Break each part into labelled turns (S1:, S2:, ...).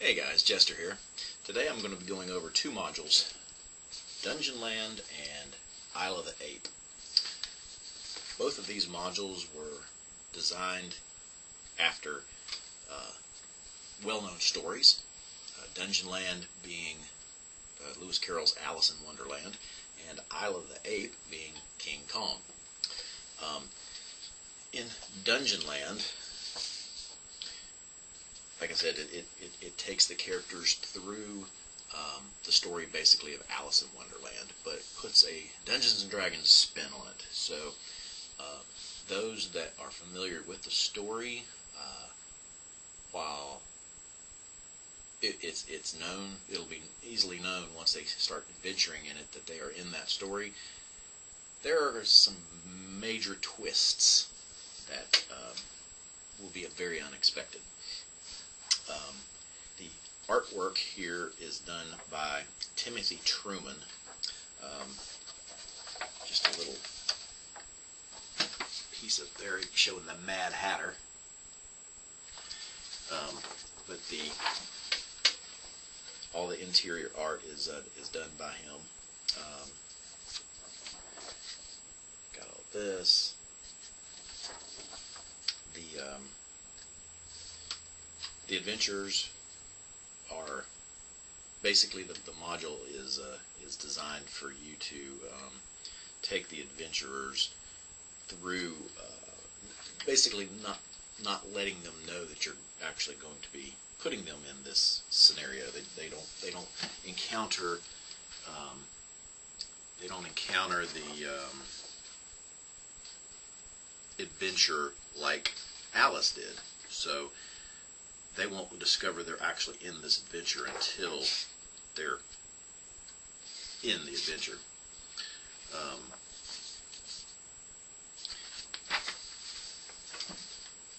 S1: Hey guys, Jester here. Today I'm going to be going over two modules, Dungeonland and Isle of the Ape. Both of these modules were designed after well-known stories, Dungeonland being Lewis Carroll's Alice in Wonderland, and Isle of the Ape being King Kong. In Dungeonland, like I said, it takes the characters through the story basically of Alice in Wonderland, but it puts a Dungeons and Dragons spin on it. So those that are familiar with the story, while it's known, it'll be easily known once they start adventuring in it that they are in that story. There are some major twists that will be very unexpected. The artwork here is done by Timothy Truman. Just a little piece of there showing the Mad Hatter. But all the interior art is done by him. Got all this. The adventures are basically the module is designed for you to take the adventurers through, basically not letting them know that you're actually going to be putting them in this scenario. They don't encounter the adventure like Alice did. So they won't discover they're actually in this adventure until they're in the adventure.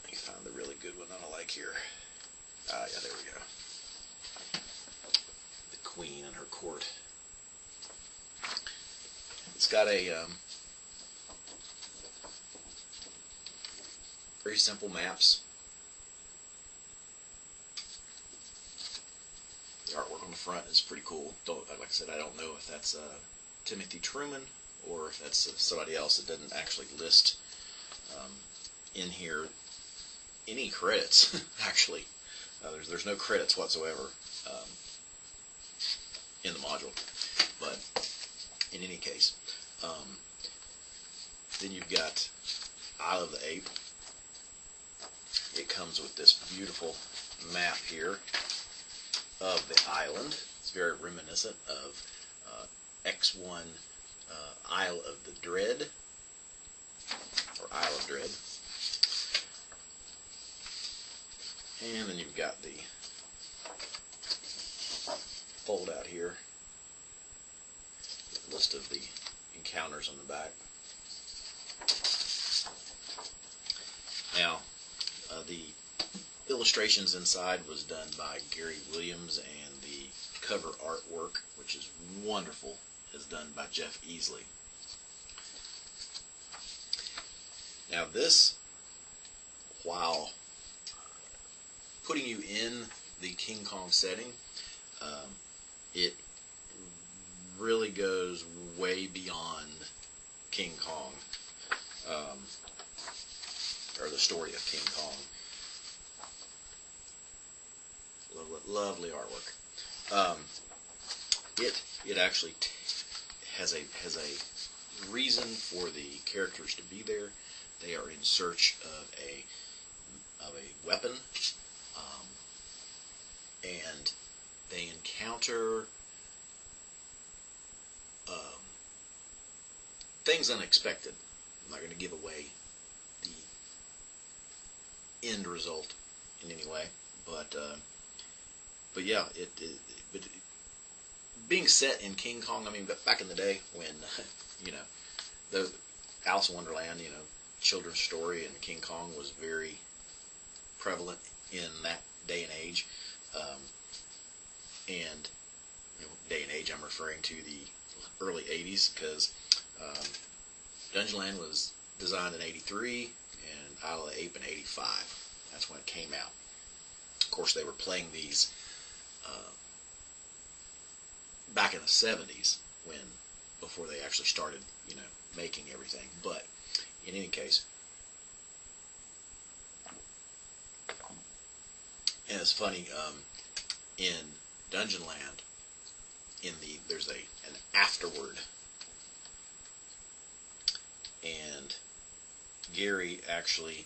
S1: Let me find the really good one I like here. Yeah, there we go. The Queen and her court. It's got a very simple maps. The artwork on the front is pretty cool. Like I said, I don't know if that's Timothy Truman or if that's somebody else. It doesn't actually list in here any credits, actually. There's no credits whatsoever in the module. But in any case, then you've got Isle of the Ape. It comes with this beautiful map here of the island. It's very reminiscent of EX1 Isle of the Dread, or Isle of Dread. And then you've got the fold out here, list of the encounters on the back. Now, the illustrations inside was done by Gary Williams, and the cover artwork, which is wonderful, is done by Jeff Easley. Now this, while putting you in the King Kong setting, it really goes way beyond King Kong, or the story of King Kong. Lovely artwork. It actually has a reason for the characters to be there. They are in search of a weapon, and they encounter things unexpected. I'm not going to give away the end result in any way, but yeah, but being set in King Kong, I mean, but back in the day when, the Alice in Wonderland, children's story, and King Kong was very prevalent in that day and age. And day and age, I'm referring to the early 80s, because Dungeonland was designed in 83 and Isle of the Ape in 85. That's when it came out. Of course, they were playing these back in the 70s, before they actually started, making everything. But in any case, and it's funny, in Dungeonland, there's an afterword, and Gary actually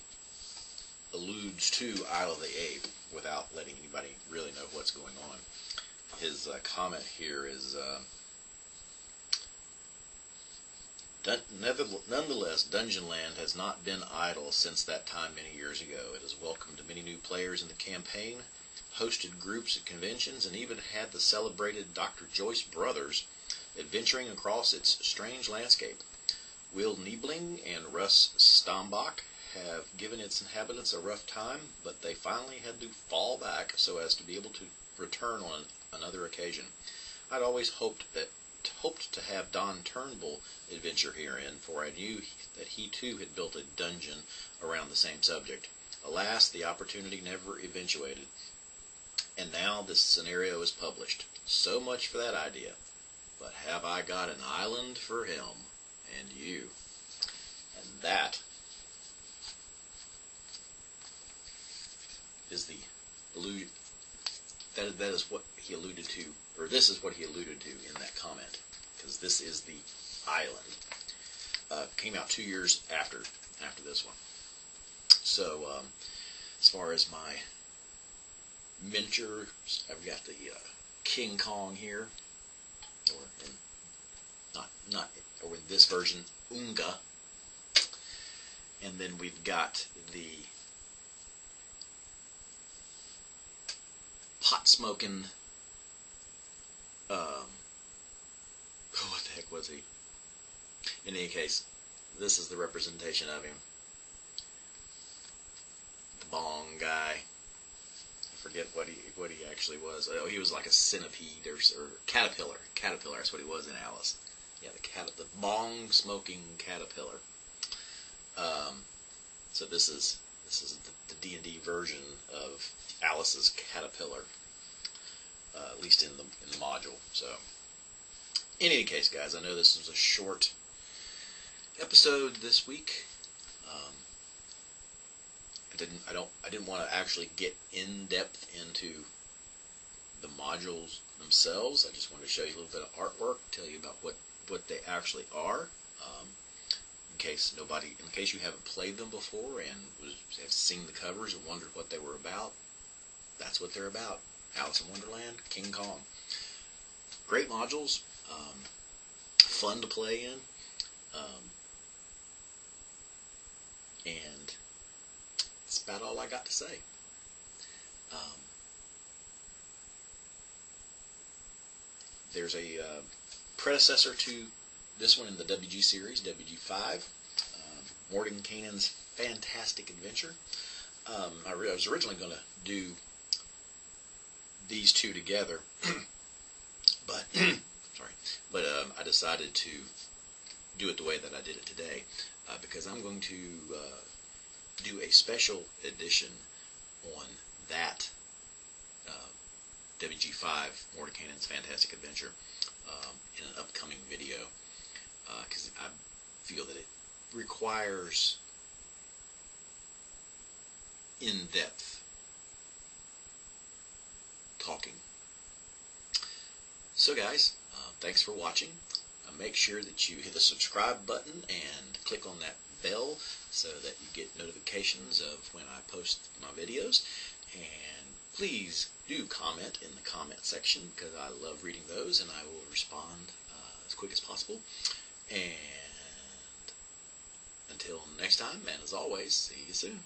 S1: alludes to Isle of the Ape without letting anybody really know what's going on. His comment here is, nonetheless, Dungeonland has not been idle since that time many years ago. It has welcomed many new players in the campaign, hosted groups at conventions, and even had the celebrated Dr. Joyce brothers adventuring across its strange landscape. Will Niebling and Russ Stambach have given its inhabitants a rough time, but they finally had to fall back so as to be able to return on another occasion. I'd always hoped to have Don Turnbull adventure herein, for I knew that he too had built a dungeon around the same subject. Alas, the opportunity never eventuated. And now this scenario is published. So much for that idea. But have I got an island for him and you? And that is the allusion. That is what he alluded to, or this is what he alluded to in that comment, because this is the island. Came out 2 years after this one. So as far as my miniatures, I've got the King Kong here, or in this version, Unga, and then we've got the pot smoking. What the heck was he? In any case, this is the representation of him. The bong guy. I forget what he actually was. Oh, he was like a centipede or caterpillar. Caterpillar. That's what he was in Alice. Yeah, the bong smoking caterpillar. So this is the D&D version of Alice's caterpillar, at least in the module. So, in any case, guys, I know this was a short episode this week. I didn't want to actually get in depth into the modules themselves. I just wanted to show you a little bit of artwork, tell you about what they actually are. In case you haven't played them before and have seen the covers and wondered what they were about, that's what they're about. Alice in Wonderland, King Kong. Great modules, fun to play in, and that's about all I got to say. There's a predecessor to this one in the WG series, WG5, Mordenkainen's Fantastic Adventure. I was originally going to do these two together, but I decided to do it the way that I did it today, because I'm going to do a special edition on that WG5 Mordenkainen's Fantastic Adventure in an upcoming video, because I feel that it requires in-depth talking. So guys, thanks for watching. Make sure that you hit the subscribe button and click on that bell so that you get notifications of when I post my videos. And please do comment in the comment section, because I love reading those and I will respond as quick as possible. And until next time, and as always, see you soon.